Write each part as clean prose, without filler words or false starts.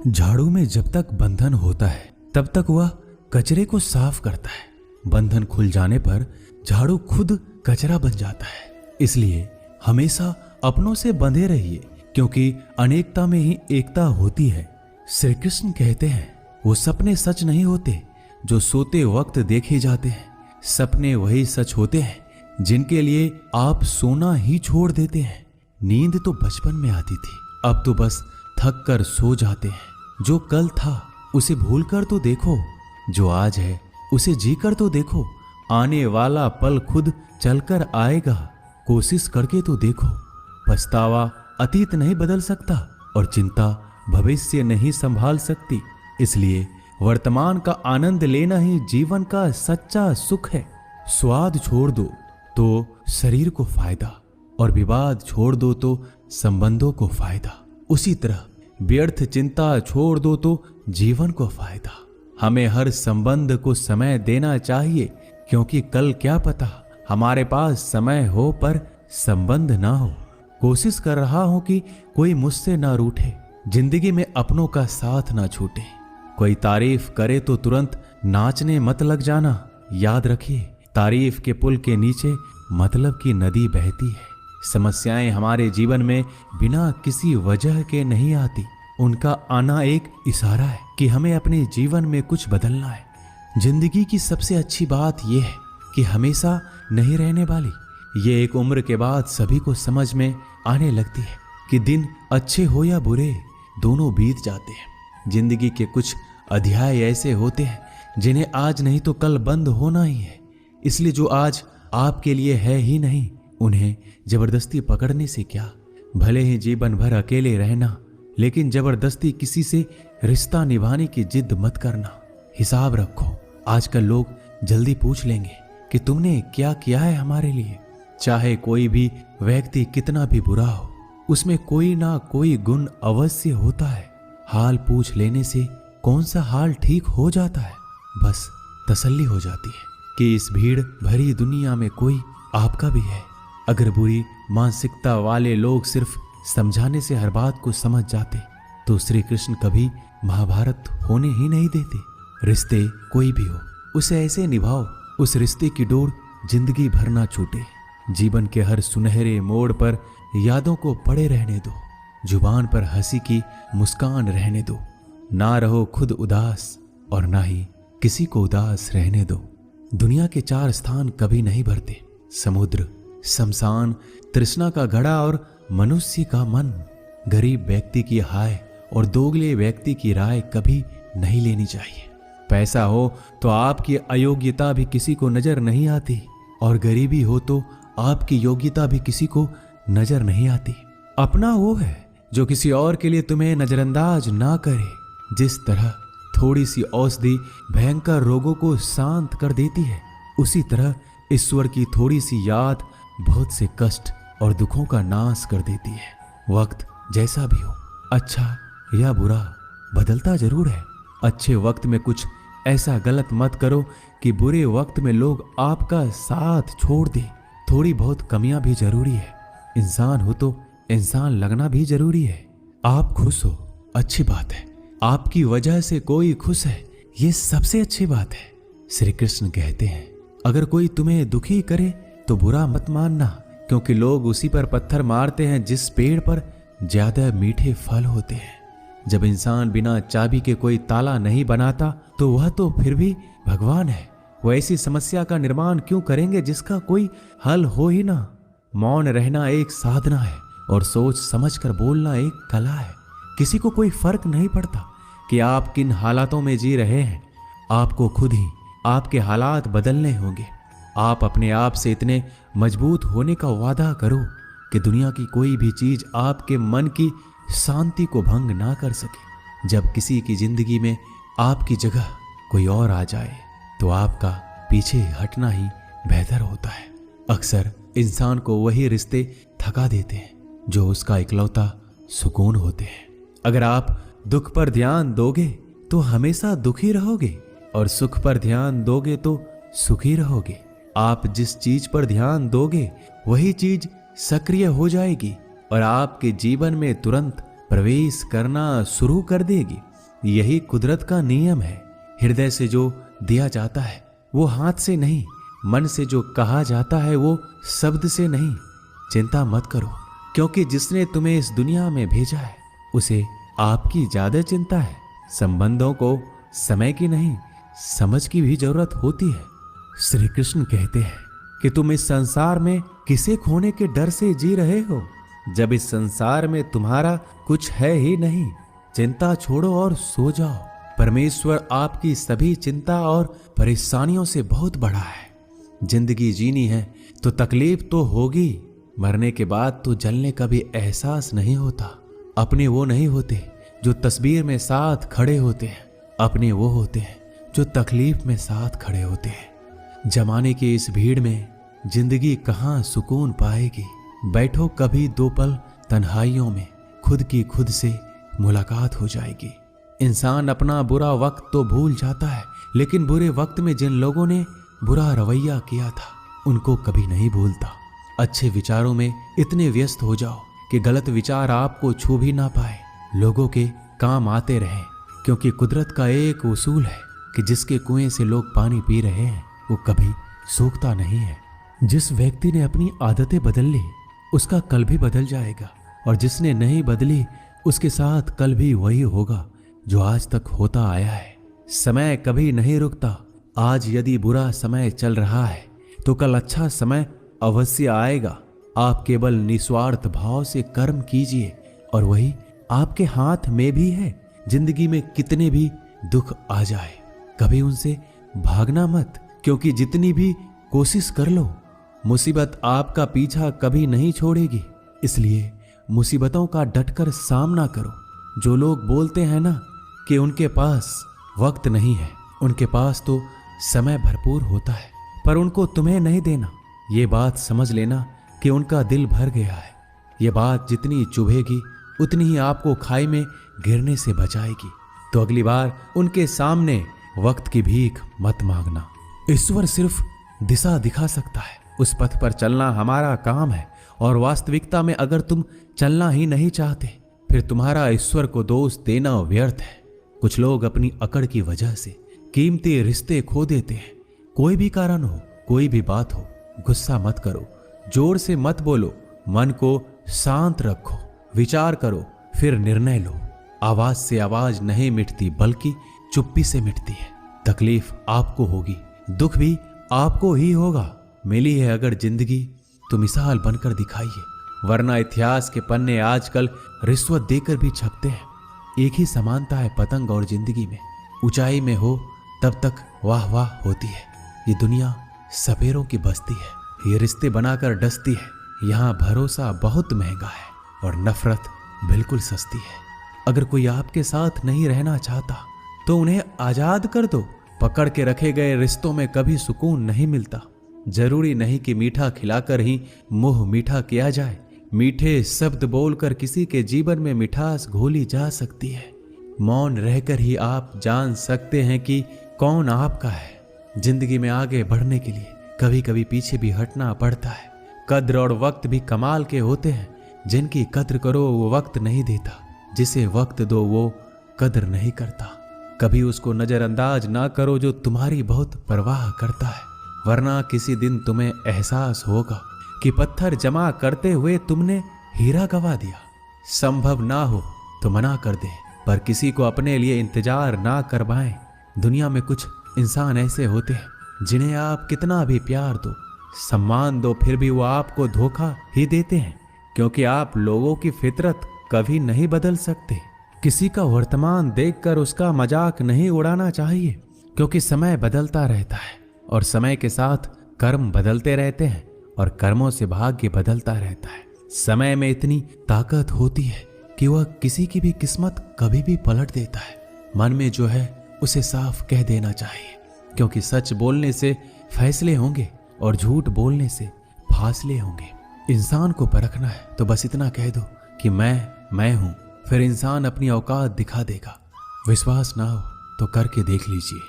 झाड़ू में जब तक बंधन होता है तब तक वह कचरे को साफ करता है। बंधन खुल जाने पर झाड़ू खुद कचरा बन जाता है। इसलिए हमेशा अपनों से बंधे रहिए, क्योंकि अनेकता में ही एकता होती है। श्री कृष्ण कहते हैं, वो सपने सच नहीं होते जो सोते वक्त देखे जाते हैं। सपने वही सच होते हैं जिनके लिए आप सोना ही छोड़ देते हैं। नींद तो बचपन में आती थी, अब तो बस थक कर सो जाते हैं। जो कल था उसे भूल कर तो देखो, जो आज है उसे जी कर तो देखो। आने वाला पल खुद चलकर आएगा, कोशिश करके तो देखो। पछतावा अतीत नहीं बदल सकता और चिंता भविष्य नहीं संभाल सकती। इसलिए वर्तमान का आनंद लेना ही जीवन का सच्चा सुख है। स्वाद छोड़ दो तो शरीर को फायदा, और विवाद छोड़ दो तो संबंधों को फायदा। उसी तरह व्यर्थ चिंता छोड़ दो तो जीवन को फायदा। हमें हर संबंध को समय देना चाहिए, क्योंकि कल क्या पता हमारे पास समय हो पर संबंध ना हो। कोशिश कर रहा हूं कि कोई मुझसे ना रूठे, जिंदगी में अपनों का साथ ना छूटे। कोई तारीफ करे तो तुरंत नाचने मत लग जाना। याद रखिए, तारीफ के पुल के नीचे मतलब की नदी बहती है। समस्याएं हमारे जीवन में बिना किसी वजह के नहीं आती। उनका आना एक इशारा है कि हमें अपने जीवन में कुछ बदलना है। जिंदगी की सबसे अच्छी बात यह है कि हमेशा नहीं रहने वाली। ये एक उम्र के बाद सभी को समझ में आने लगती है कि दिन अच्छे हो या बुरे, दोनों बीत जाते हैं। जिंदगी के कुछ अध्याय ऐसे होते हैं जिन्हें आज नहीं तो कल बंद होना ही है। इसलिए जो आज आपके लिए है ही नहीं, उन्हें जबरदस्ती पकड़ने से क्या। भले ही जीवन भर अकेले रहना, लेकिन जबरदस्ती किसी से रिश्ता निभाने की जिद मत करना। हिसाब रखो, आजकल लोग जल्दी पूछ लेंगे कि तुमने क्या किया है हमारे लिए। चाहे कोई भी व्यक्ति कितना भी बुरा हो, उसमें कोई ना कोई गुण अवश्य होता है। हाल पूछ लेने से कौन सा हाल ठीक हो जाता है। बस तसल्ली हो जाती है कि इस भीड़ भरी दुनिया में कोई आपका भी है। अगर बुरी मानसिकता वाले लोग सिर्फ समझाने से हर बात को समझ जाते तो श्री कृष्ण कभी महाभारत होने ही नहीं देते। रिश्ते कोई भी हो, उसे ऐसे निभाओ उस रिश्ते की डोर जिंदगी भर ना छूटे। जीवन के हर सुनहरे मोड़ पर यादों को पड़े रहने दो। जुबान पर हंसी की मुस्कान रहने दो। ना रहो खुद उदास और ना ही किसी को उदास रहने दो। दुनिया के 4 स्थान कभी नहीं भरते, समुद्र, शमशान, तृष्णा का घड़ा और मनुष्य का मन। गरीब व्यक्ति की हाय और दोगले व्यक्ति की राय कभी नहीं लेनी चाहिए। पैसा हो तो आपकी अयोग्यता भी किसी को नजर नहीं आती, और गरीबी हो तो आपकी योग्यता भी किसी को नजर नहीं आती। अपना वो है जो किसी और के लिए तुम्हें नजरअंदाज ना करे। जिस तरह थोड़ी सी औषधि भयंकर रोगों को शांत कर देती है, उसी तरह ईश्वर की थोड़ी सी याद बहुत से कष्ट और दुखों का नाश कर देती है। वक्त जैसा भी हो, अच्छा या बुरा, बदलता जरूर है। अच्छे वक्त में कुछ ऐसा गलत मत करो कि बुरे वक्त में लोग आपका साथ छोड़ दे। थोड़ी बहुत कमियां भी जरूरी है। इंसान हो तो इंसान लगना भी जरूरी है। आप खुश हो, अच्छी बात है। आपकी वजह से कोई खुश है, ये सबसे अच्छी बात है। श्री कृष्ण कहते हैं, अगर कोई तुम्हें दुखी करे तो बुरा मत मानना, क्योंकि लोग उसी पर पत्थर मारते हैं जिस पेड़ पर ज्यादा मीठे फल होते हैं। जब इंसान बिना चाबी के कोई ताला नहीं बनाता तो वह तो फिर भी भगवान है। वो ऐसी समस्या का निर्माण क्यों करेंगे जिसका कोई हल हो ही ना। मौन रहना एक साधना है और सोच समझकर बोलना एक कला है। किसी को कोई फर्क नहीं पड़ता कि आप किन हालातों में जी रहे हैं। आपको खुद ही आपके हालात बदलने होंगे। आप अपने आप से इतने मजबूत होने का वादा करो कि दुनिया की कोई भी चीज आपके मन की शांति को भंग ना कर सके। जब किसी की जिंदगी में आपकी जगह कोई और आ जाए तो आपका पीछे हटना ही बेहतर होता है। अक्सर इंसान को वही रिश्ते थका देते हैं जो उसका इकलौता सुकून होते हैं। अगर आप दुख पर ध्यान दोगे तो हमेशा दुखी रहोगे, और सुख पर ध्यान दोगे तो सुखी रहोगे। आप जिस चीज पर ध्यान दोगे वही चीज सक्रिय हो जाएगी और आपके जीवन में तुरंत प्रवेश करना शुरू कर देगी। यही कुदरत का नियम है। हृदय से जो दिया जाता है वो हाथ से नहीं, मन से जो कहा जाता है वो शब्द से नहीं। चिंता मत करो, क्योंकि जिसने तुम्हें इस दुनिया में भेजा है उसे आपकी ज्यादा चिंता है। संबंधों को समय की नहीं, समझ की भी जरूरत होती है। श्री कृष्ण कहते हैं कि तुम इस संसार में किसे खोने के डर से जी रहे हो, जब इस संसार में तुम्हारा कुछ है ही नहीं। चिंता छोड़ो और सो जाओ। परमेश्वर आपकी सभी चिंता और परेशानियों से बहुत बड़ा है। जिंदगी जीनी है तो तकलीफ तो होगी, मरने के बाद तो जलने का भी एहसास नहीं होता। अपने वो नहीं होते जो तस्वीर में साथ खड़े होते हैं, अपने वो होते हैं जो तकलीफ में साथ खड़े होते हैं। जमाने की इस भीड़ में जिंदगी कहाँ सुकून पाएगी। बैठो कभी दो पल तन्हाइयों में, खुद की खुद से मुलाकात हो जाएगी। इंसान अपना बुरा वक्त तो भूल जाता है, लेकिन बुरे वक्त में जिन लोगों ने बुरा रवैया किया था उनको कभी नहीं भूलता। अच्छे विचारों में इतने व्यस्त हो जाओ कि गलत विचार आपको छू भी ना पाए। लोगों के काम आते रहें, क्योंकि कुदरत का एक उसूल है कि जिसके कुएं से लोग पानी पी रहे हैं वो कभी सूखता नहीं है। जिस व्यक्ति ने अपनी आदतें बदल ली उसका कल भी बदल जाएगा, और जिसने नहीं बदली उसके साथ कल भी वही होगा जो आज तक होता आया है। समय कभी नहीं रुकता। आज यदि बुरा समय चल रहा है तो कल अच्छा समय अवश्य आएगा। आप केवल निस्वार्थ भाव से कर्म कीजिए और वही आपके हाथ में भी है। जिंदगी में कितने भी दुख आ जाए कभी उनसे भागना मत, क्योंकि जितनी भी कोशिश कर लो मुसीबत आपका पीछा कभी नहीं छोड़ेगी। इसलिए मुसीबतों का डटकर सामना करो। जो लोग बोलते हैं ना कि उनके पास वक्त नहीं है, उनके पास तो समय भरपूर होता है, पर उनको तुम्हें नहीं देना। ये बात समझ लेना कि उनका दिल भर गया है। ये बात जितनी चुभेगी उतनी ही आपको खाई में गिरने से बचाएगी। तो अगली बार उनके सामने वक्त की भीख मत मांगना। ईश्वर सिर्फ दिशा दिखा सकता है, उस पथ पर चलना हमारा काम है। और वास्तविकता में अगर तुम चलना ही नहीं चाहते फिर तुम्हारा ईश्वर को दोष देना व्यर्थ है। कुछ लोग अपनी अकड़ की वजह से कीमती रिश्ते खो देते हैं। कोई भी कारण हो, कोई भी बात हो, गुस्सा मत करो, जोर से मत बोलो, मन को शांत रखो, विचार करो, फिर निर्णय लो। आवाज से आवाज नहीं मिटती बल्कि चुप्पी से मिटती है। तकलीफ आपको होगी, दुख भी आपको ही होगा। मिली है अगर जिंदगी तो मिसाल बनकर दिखाइए, वरना इतिहास के पन्ने आजकल रिश्वत देकर भी छपते हैं। एक ही समानता है पतंग और जिंदगी में। ऊंचाई में हो तब तक वाह वाह होती है। ये दुनिया सपेरों की बस्ती है, ये रिश्ते बनाकर डसती है। यहाँ भरोसा बहुत महंगा है और नफरत बिल्कुल सस्ती है। अगर कोई आपके साथ नहीं रहना चाहता तो उन्हें आजाद कर दो। पकड़ के रखे गए रिश्तों में कभी सुकून नहीं मिलता। जरूरी नहीं कि मीठा खिलाकर ही मुंह मीठा किया जाए। मीठे शब्द बोलकर किसी के जीवन में मिठास घोली जा सकती है। मौन रहकर ही आप जान सकते हैं कि कौन आपका है। जिंदगी में आगे बढ़ने के लिए कभी कभी पीछे भी हटना पड़ता है। कद्र और वक्त भी कमाल के होते हैं। जिनकी कद्र करो वो वक्त नहीं देता, जिसे वक्त दो वो कद्र नहीं करता। कभी उसको नजरअंदाज ना करो जो तुम्हारी बहुत परवाह करता है, वरना किसी दिन तुम्हें एहसास होगा कि पत्थर जमा करते हुए तुमने हीरा गवा दिया। संभव ना हो तो मना कर दे, पर किसी को अपने लिए इंतजार ना करवाएं। दुनिया में कुछ इंसान ऐसे होते हैं जिन्हें आप कितना भी प्यार दो, सम्मान दो, फिर भी वो आपको धोखा ही देते हैं, क्योंकि आप लोगों की फितरत कभी नहीं बदल सकते। किसी का वर्तमान देखकर उसका मजाक नहीं उड़ाना चाहिए, क्योंकि समय बदलता रहता है और समय के साथ कर्म बदलते रहते हैं और कर्मों से भाग्य बदलता रहता है। समय में इतनी ताकत होती है कि वह किसी की भी किस्मत कभी भी पलट देता है। मन में जो है उसे साफ कह देना चाहिए, क्योंकि सच बोलने से फैसले होंगे और झूठ बोलने से फासले होंगे। इंसान को परखना है तो बस इतना कह दो कि मैं हूं, फिर इंसान अपनी औकात दिखा देगा। विश्वास ना हो तो करके देख लीजिए।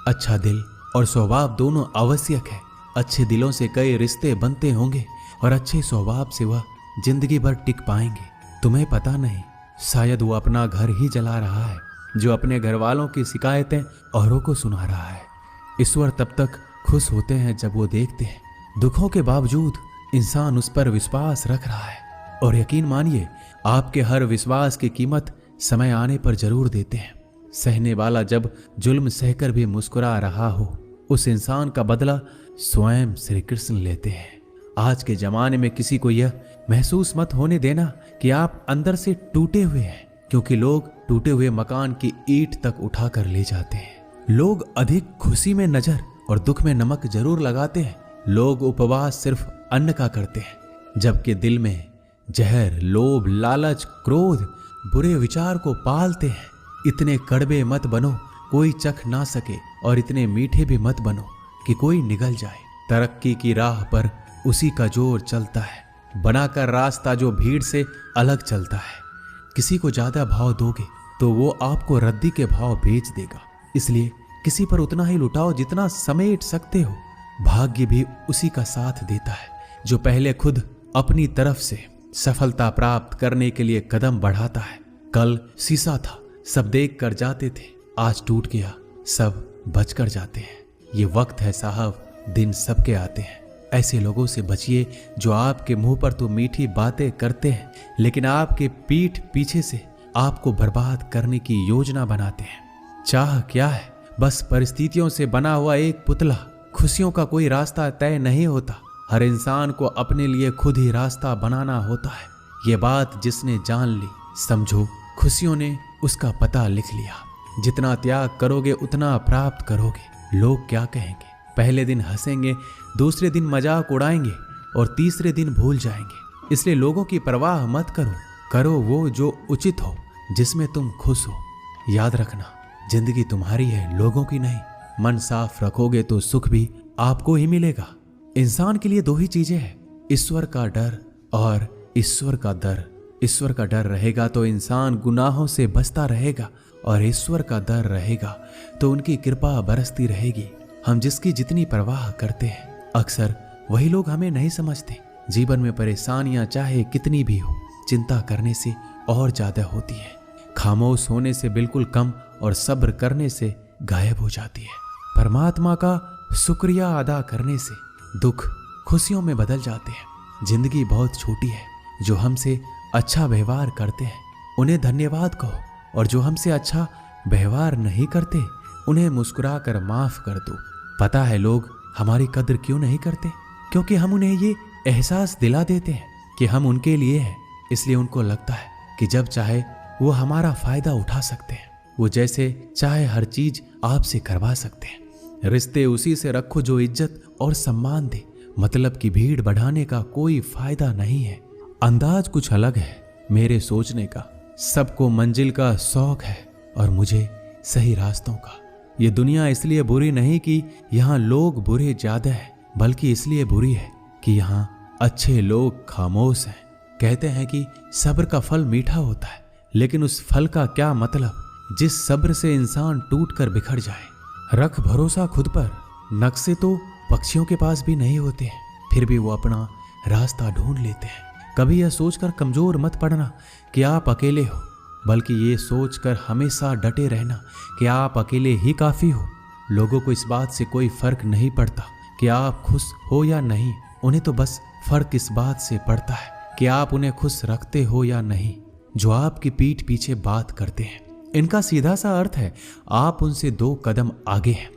अच्छा दिल और स्वभाव दोनों आवश्यक है। अच्छे दिलों से कई रिश्ते बनते होंगे और अच्छे स्वभाव से वह जिंदगी भर टिक पाएंगे। तुम्हें पता नहीं, शायद वो अपना घर ही जला रहा है जो अपने घर वालों की शिकायतें औरों को सुना रहा है। ईश्वर तब तक खुश होते हैं जब वो देखते हैं दुखों के बावजूद इंसान उस पर विश्वास रख रहा है। और यकीन मानिए, आपके हर विश्वास की कीमत समय आने पर जरूर देते हैं। सहने वाला जब जुल्म सहकर भी मुस्कुरा रहा हो, उस इंसान का बदला स्वयं श्री कृष्ण लेते हैं। आज के जमाने में किसी को यह महसूस मत होने देना कि आप अंदर से टूटे हुए हैं, क्योंकि लोग टूटे हुए मकान की ईंट तक उठाकर ले जाते हैं। लोग अधिक खुशी में नजर और दुख में नमक जरूर लगाते हैं। लोग उपवास सिर्फ अन्न का करते हैं, जबकि दिल में जहर, लोभ, लालच, क्रोध, बुरे विचार को पालते हैं। इतने कड़वे मत बनो कोई चख ना सके, और इतने मीठे भी मत बनो कि कोई निगल जाए। तरक्की की राह पर उसी का जोर चलता है, बनाकर रास्ता जो भीड़ से अलग चलता है। किसी को ज्यादा भाव दोगे तो वो आपको रद्दी के भाव बेच देगा। इसलिए किसी पर उतना ही लुटाओ जितना समेट सकते हो। भाग्य भी उसी का साथ देता है जो पहले खुद अपनी तरफ से सफलता प्राप्त करने के लिए कदम बढ़ाता है। कल शीशा था, सब देख कर जाते थे, आज टूट गया, सब बचकर जाते हैं। ये वक्त है साहब, दिन सबके आते हैं। ऐसे लोगों से बचिए जो आपके मुंह पर तो मीठी बातें करते हैं, लेकिन आपके पीठ पीछे से आपको बर्बाद करने की योजना बनाते हैं। चाह क्या है? बस परिस्थितियों से बना हुआ एक पुतला। खुशियों का कोई रास्ता तय नहीं होता, हर इंसान को अपने लिए खुद ही रास्ता बनाना होता है। ये बात जिसने जान ली, समझो खुशियों ने उसका पता लिख लिया। जितना त्याग करोगे उतना प्राप्त करोगे। लोग क्या कहेंगे? पहले दिन हंसेंगे, दूसरे दिन मजाक उड़ाएंगे और तीसरे दिन भूल जाएंगे। इसलिए लोगों की परवाह मत करो, करो वो जो उचित हो, जिसमें तुम खुश हो। याद रखना, जिंदगी तुम्हारी है, लोगों की नहीं। मन साफ रखोगे तो सुख भी आपको ही मिलेगा। इंसान के लिए दो ही चीजें हैं, ईश्वर का डर और ईश्वर का दर। ईश्वर का डर रहेगा तो इंसान गुनाहों से बचता रहेगा, और ईश्वर का डर रहेगा तो उनकी कृपा बरसती रहेगी। हम जिसकी जितनी परवाह करते हैं, अक्सर वही लोग हमें नहीं समझते। जीवन में परेशानियां चाहे कितनी भी हो, चिंता करने से और ज्यादा होती है। खामोश होने से बिल्कुल कम और सब्र करने से गायब हो जाती है। परमात्मा का शुक्रिया अदा करने से दुख खुशियों में बदल जाते हैं। जिंदगी बहुत छोटी है, जो हमसे अच्छा व्यवहार करते हैं उन्हें धन्यवाद कहो, और जो हमसे अच्छा व्यवहार नहीं करते उन्हें मुस्कुरा कर माफ कर दो। पता है लोग हमारी कद्र क्यों नहीं करते? क्योंकि हम उन्हें ये एहसास दिला देते हैं कि हम उनके लिए हैं। इसलिए उनको लगता है कि जब चाहे वो हमारा फायदा उठा सकते हैं, वो जैसे चाहे हर चीज आपसे करवा सकते हैं। रिश्ते उसी से रखो जो इज्जत और सम्मान दे। मतलब की भीड़ बढ़ाने का कोई फायदा नहीं है। अंदाज कुछ अलग है मेरे सोचने का। सबको मंजिल का शौक है और मुझे सही रास्तों का। ये दुनिया इसलिए बुरी नहीं कि यहाँ लोग बुरे ज्यादा हैं, बल्कि इसलिए बुरी है कि यहाँ अच्छे लोग खामोश हैं। कहते हैं कि सब्र का फल मीठा होता है, लेकिन उस फल का क्या मतलब जिस सब्र से इंसान टूट कर बिखर जाए। रख भरोसा खुद पर। नक्शे तो पक्षियों के पास भी नहीं होते हैं, फिर भी वो अपना रास्ता ढूंढ लेते हैं। कभी यह सोचकर कमजोर मत पड़ना कि आप अकेले हो, बल्कि ये सोचकर हमेशा डटे रहना कि आप अकेले ही काफी हो। लोगों को इस बात से कोई फर्क नहीं पड़ता कि आप खुश हो या नहीं। उन्हें तो बस फर्क इस बात से पड़ता है कि आप उन्हें खुश रखते हो या नहीं, जो आपकी पीठ पीछे बात करते हैं। इनका सीधा सा अर्थ है, आप उनसे 2 कदम आगे हैं।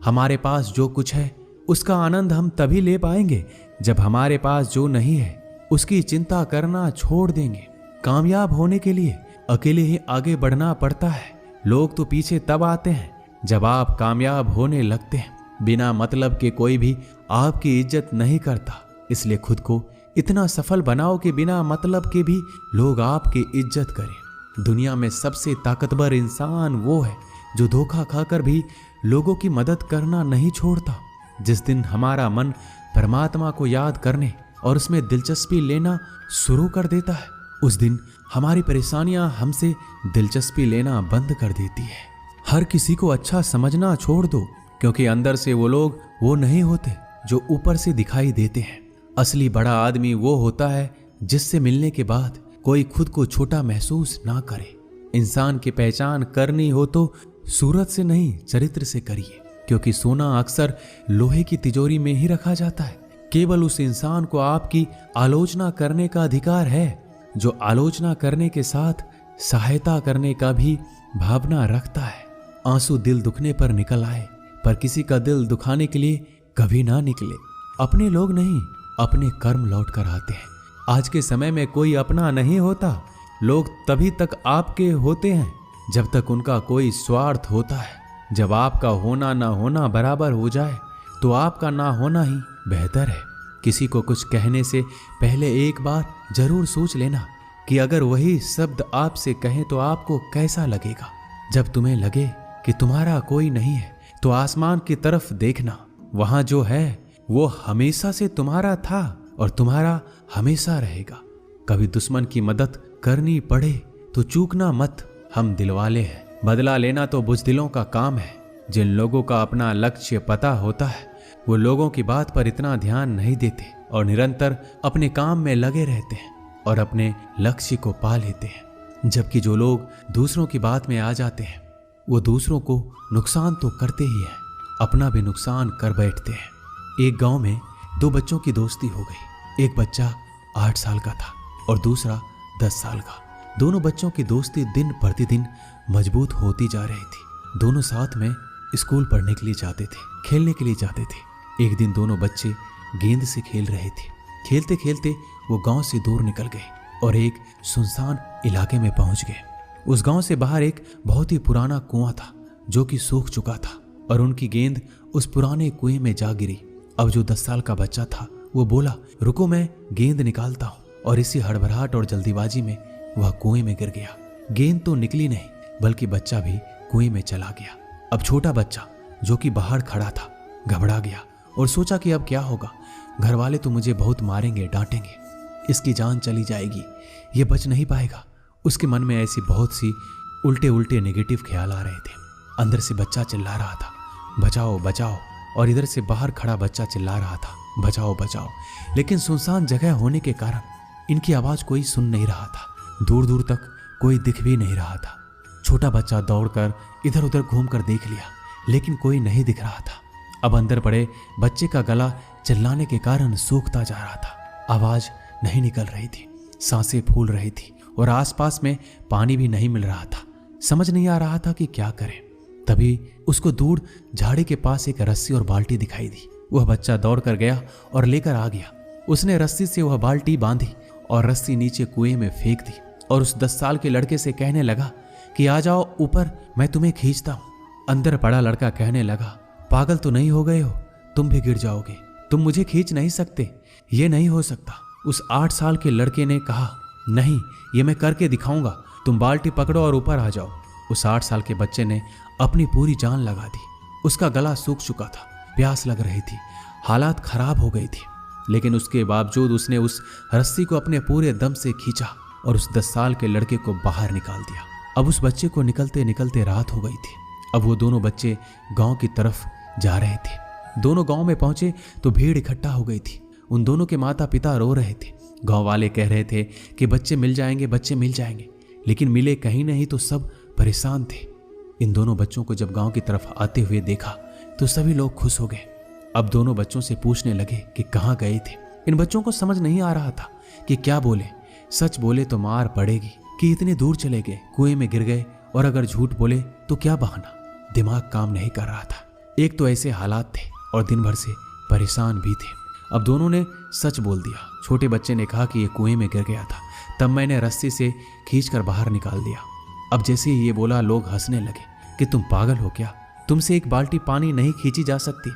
हमारे पास जो कुछ है उसका आनंद हम तभी ले पाएंगे जब हमारे पास जो नहीं है उसकी चिंता करना छोड़ देंगे। कामयाब होने के लिए अकेले ही आगे बढ़ना पड़ता है। लोग तो पीछे तब आते हैं जब आप कामयाब होने लगते हैं। बिना मतलब के कोई भी आपकी इज्जत नहीं करता। इसलिए खुद को इतना सफल बनाओ कि बिना मतलब के भी लोग आपकी इज्जत करें। दुनिया में सबसे ताकतवर इंसान वो है जो धोखा खाकर भी लोगों की मदद करना नहीं छोड़ता। जिस दिन हमारा मन परमात्मा को याद करने और उसमें दिलचस्पी लेना शुरू कर देता है, उस दिन हमारी परेशानियां हमसे दिलचस्पी लेना बंद कर देती है। हर किसी को अच्छा समझना छोड़ दो, क्योंकि अंदर से वो लोग वो नहीं होते जो ऊपर से दिखाई देते हैं। असली बड़ा आदमी वो होता है जिससे मिलने के बाद कोई खुद को छोटा महसूस ना करे। इंसान की पहचान करनी हो तो सूरत से नहीं, चरित्र से करिए, क्योंकि सोना अक्सर लोहे की तिजोरी में ही रखा जाता है। केवल उस इंसान को आपकी आलोचना करने का अधिकार है जो आलोचना करने के साथ सहायता करने का भी भावना रखता है। आंसू दिल दुखने पर निकल आए, पर किसी का दिल दुखाने के लिए कभी ना निकले। अपने लोग नहीं, अपने कर्म लौट कर आते हैं। आज के समय में कोई अपना नहीं होता। लोग तभी तक आपके होते हैं जब तक उनका कोई स्वार्थ होता है। जब आपका होना ना होना बराबर हो जाए तो आपका ना होना ही बेहतर है। किसी को कुछ कहने से पहले एक बार जरूर सोच लेना कि अगर वही शब्द आपसे कहें तो आपको कैसा लगेगा। जब तुम्हें लगे कि तुम्हारा कोई नहीं है तो आसमान की तरफ देखना, वहां जो है वो हमेशा से तुम्हारा था और तुम्हारा हमेशा रहेगा। कभी दुश्मन की मदद करनी पड़े तो चूकना मत, हम दिलवाले हैं। बदला लेना तो बुज़दिलों का काम है। जिन लोगों का अपना लक्ष्य पता होता है वो लोगों की बात पर इतना ध्यान नहीं देते और निरंतर अपने काम में लगे रहते हैं और अपने लक्ष्य को पा लेते हैं। जबकि जो लोग दूसरों की बात में आ जाते हैं वो दूसरों को नुकसान तो करते ही हैं, अपना भी नुकसान कर बैठते हैं। एक गांव में दो बच्चों की दोस्ती हो गई। एक बच्चा 8 साल का था और दूसरा 10 साल का। दोनों बच्चों की दोस्ती दिन प्रतिदिन मजबूत होती जा रही थी। दोनों साथ में स्कूल पढ़ने के लिए जाते थे, खेलने के लिए जाते थे। एक दिन दोनों बच्चे गेंद से खेल रहे थे। खेलते खेलते वो गांव से दूर निकल गए और एक सुनसान इलाके में पहुंच गए। उस गांव से बाहर एक बहुत ही पुराना कुआं था जो कि सूख चुका था और उनकी गेंद उस पुराने कुएं में जा गिरी। अब जो 10 साल का बच्चा था वो बोला, रुको मैं गेंद निकालता हूं, और इसी हड़बड़ाहट और जल्दीबाजी में वह कुएं में गिर गया। गेंद तो निकली नहीं बल्कि बच्चा भी कुएं में चला गया। अब छोटा बच्चा जो कि बाहर खड़ा था घबरा गया और सोचा कि अब क्या होगा। घर वाले तो मुझे बहुत मारेंगे, डांटेंगे, इसकी जान चली जाएगी, ये बच नहीं पाएगा। उसके मन में ऐसी बहुत सी उल्टे उल्टे नेगेटिव ख्याल आ रहे थे। अंदर से बच्चा चिल्ला रहा था, बचाओ बचाओ, और इधर से बाहर खड़ा बच्चा चिल्ला रहा था, बचाओ बचाओ। लेकिन सुनसान जगह होने के कारण इनकी आवाज कोई सुन नहीं रहा था। दूर दूर तक कोई दिख भी नहीं रहा था। छोटा बच्चा दौड़कर इधर उधर घूमकर देख लिया, लेकिन कोई नहीं दिख रहा था। अब अंदर पड़े बच्चे का गला चिल्लाने के कारण सूखता जा रहा था। आवाज नहीं निकल रही थी, सांसें फूल रही थी और आसपास में पानी भी नहीं मिल रहा था। समझ नहीं आ रहा था कि क्या करे। तभी उसको दूर झाड़ी के पास एक रस्सी और बाल्टी दिखाई दी। वह बच्चा दौड़ कर गया और लेकर आ गया। उसने रस्सी से वह बाल्टी बांधी और रस्सी नीचे कुएं में फेंक दी और उस 10 साल के लड़के से कहने लगा कि आ जाओ ऊपर, मैं तुम्हें खींचता हूं। अंदर पड़ा लड़का कहने लगा, पागल तो नहीं हो गए हो, तुम भी गिर जाओगे, तुम मुझे खींच नहीं सकते, ये नहीं हो सकता। उस 8 साल के लड़के ने कहा, नहीं, ये मैं करके दिखाऊंगा, तुम बाल्टी पकड़ो और ऊपर आ जाओ। उस 8 साल के बच्चे ने अपनी पूरी जान लगा दी। उसका गला सूख चुका था, प्यास लग रही थी, हालात खराब हो गई थी, लेकिन उसके बावजूद उसने उस रस्सी को अपने पूरे दम से खींचा और उस 10 साल के लड़के को बाहर निकाल दिया। अब उस बच्चे को निकलते निकलते रात हो गई थी। अब वो दोनों बच्चे गांव की तरफ जा रहे थे। दोनों गांव में पहुंचे तो भीड़ इकट्ठा हो गई थी। उन दोनों के माता पिता रो रहे थे। गांव वाले कह रहे थे कि बच्चे मिल जाएंगे, बच्चे मिल जाएंगे, लेकिन मिले कहीं नहीं तो सब परेशान थे। इन दोनों बच्चों को जब गांव की तरफ आते हुए देखा तो सभी लोग खुश हो गए। अब दोनों बच्चों से पूछने लगे कि कहाँ गए थे। इन बच्चों को समझ नहीं आ रहा था कि क्या बोले। सच बोले तो मार पड़ेगी कि इतने दूर चले गए, कुएं में गिर गए, और अगर झूठ बोले तो क्या बहाना। दिमाग काम नहीं कर रहा था। एक तो ऐसे हालात थे और दिन भर से परेशान भी थे। अब दोनों ने सच बोल दिया। छोटे बच्चे ने कहा कि ये कुएं में गिर गया था, तब मैंने रस्सी से खींचकर बाहर निकाल दिया। अब जैसे ही ये बोला लोग हंसने लगे कि तुम पागल हो क्या, तुमसे एक बाल्टी पानी नहीं खींची जा सकती,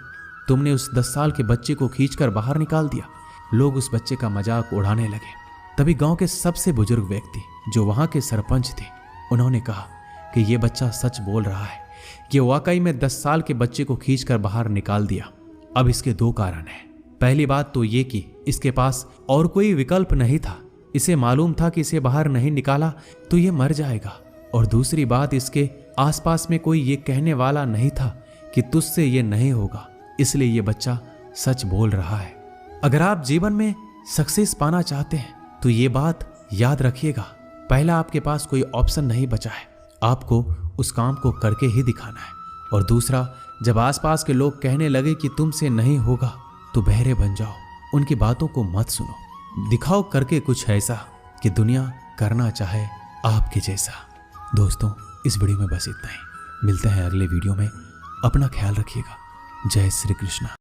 तुमने उस 10 साल के बच्चे को खींचकर बाहर निकाल दिया। लोग उस बच्चे का मजाक उड़ाने लगे। तभी गांव के सबसे बुजुर्ग व्यक्ति जो वहां के सरपंच थे, उन्होंने कहा कि ये बच्चा सच बोल रहा है, कि वाकई में 10 साल के बच्चे को खींचकर बाहर निकाल दिया। अब इसके 2 कारण हैं। पहली बात तो ये कि इसके पास और कोई विकल्प नहीं था। इसे मालूम था कि इसे बाहर नहीं निकाला तो ये मर जाएगा। और दूसरी बात, इसके आसपास में कोई ये कहने वाला नहीं था कि तुझसे ये नहीं होगा, इसलिए ये बच्चा सच बोल रहा है। अगर आप जीवन में सक्सेस पाना चाहते हैं तो ये बात याद रखिएगा पहला, आपके पास कोई ऑप्शन नहीं बचा है, आपको उस काम को करके ही दिखाना है। और दूसरा, जब आसपास के लोग कहने लगे कि तुमसे नहीं होगा तो बहरे बन जाओ, उनकी बातों को मत सुनो, दिखाओ करके कुछ ऐसा कि दुनिया करना चाहे आपके जैसा। दोस्तों, इस वीडियो में बस इतना ही। मिलते हैं अगले वीडियो में। अपना ख्याल रखिएगा। जय श्री कृष्णा।